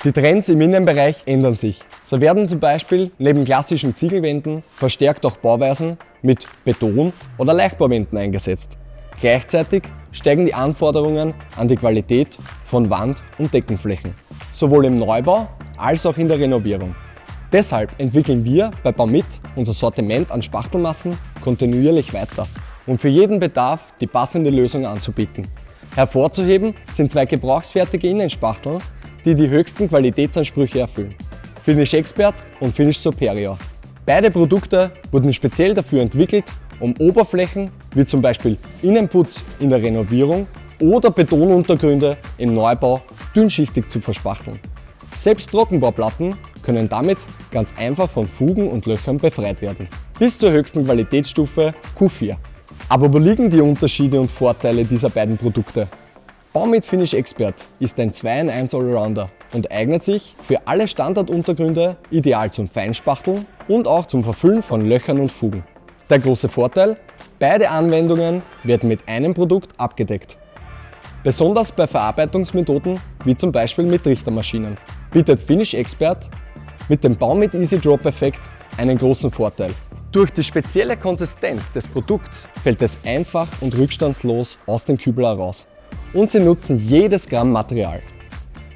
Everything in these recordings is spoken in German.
Die Trends im Innenbereich ändern sich. So werden zum Beispiel neben klassischen Ziegelwänden verstärkt auch Bauweisen mit Beton- oder Leichtbauwänden eingesetzt. Gleichzeitig steigen die Anforderungen an die Qualität von Wand- und Deckenflächen, sowohl im Neubau als auch in der Renovierung. Deshalb entwickeln wir bei Baumit unser Sortiment an Spachtelmassen kontinuierlich weiter, um für jeden Bedarf die passende Lösung anzubieten. Hervorzuheben sind zwei gebrauchsfertige Innenspachteln, die die höchsten Qualitätsansprüche erfüllen: Finish Expert und Finish Superior. Beide Produkte wurden speziell dafür entwickelt, um Oberflächen wie zum Beispiel Innenputz in der Renovierung oder Betonuntergründe im Neubau dünnschichtig zu verspachteln. Selbst Trockenbauplatten können damit ganz einfach von Fugen und Löchern befreit werden, bis zur höchsten Qualitätsstufe Q4. Aber wo liegen die Unterschiede und Vorteile dieser beiden Produkte? Baumit Finish Expert ist ein 2-in-1 Allrounder und eignet sich für alle Standarduntergründe ideal zum Feinspachteln und auch zum Verfüllen von Löchern und Fugen. Der große Vorteil: beide Anwendungen werden mit einem Produkt abgedeckt. Besonders bei Verarbeitungsmethoden wie zum Beispiel mit Trichtermaschinen bietet Finish Expert mit dem Baumit Easy Drop Effekt einen großen Vorteil. Durch die spezielle Konsistenz des Produkts fällt es einfach und rückstandslos aus dem Kübel heraus. Und sie nutzen jedes Gramm Material.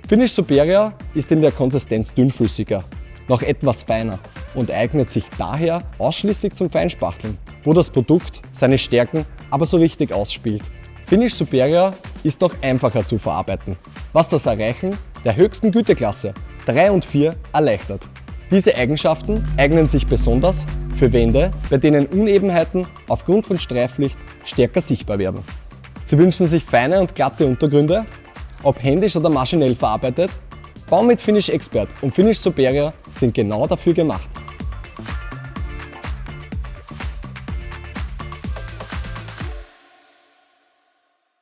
Finish Superior ist in der Konsistenz dünnflüssiger, noch etwas feiner und eignet sich daher ausschließlich zum Feinspachteln, wo das Produkt seine Stärken aber so richtig ausspielt. Finish Superior ist noch einfacher zu verarbeiten, was das Erreichen der höchsten Güteklasse 3 und 4 erleichtert. Diese Eigenschaften eignen sich besonders für Wände, bei denen Unebenheiten aufgrund von Streiflicht stärker sichtbar werden. Sie wünschen sich feine und glatte Untergründe, ob händisch oder maschinell verarbeitet? Baumit Finish Expert und Finish Superior sind genau dafür gemacht.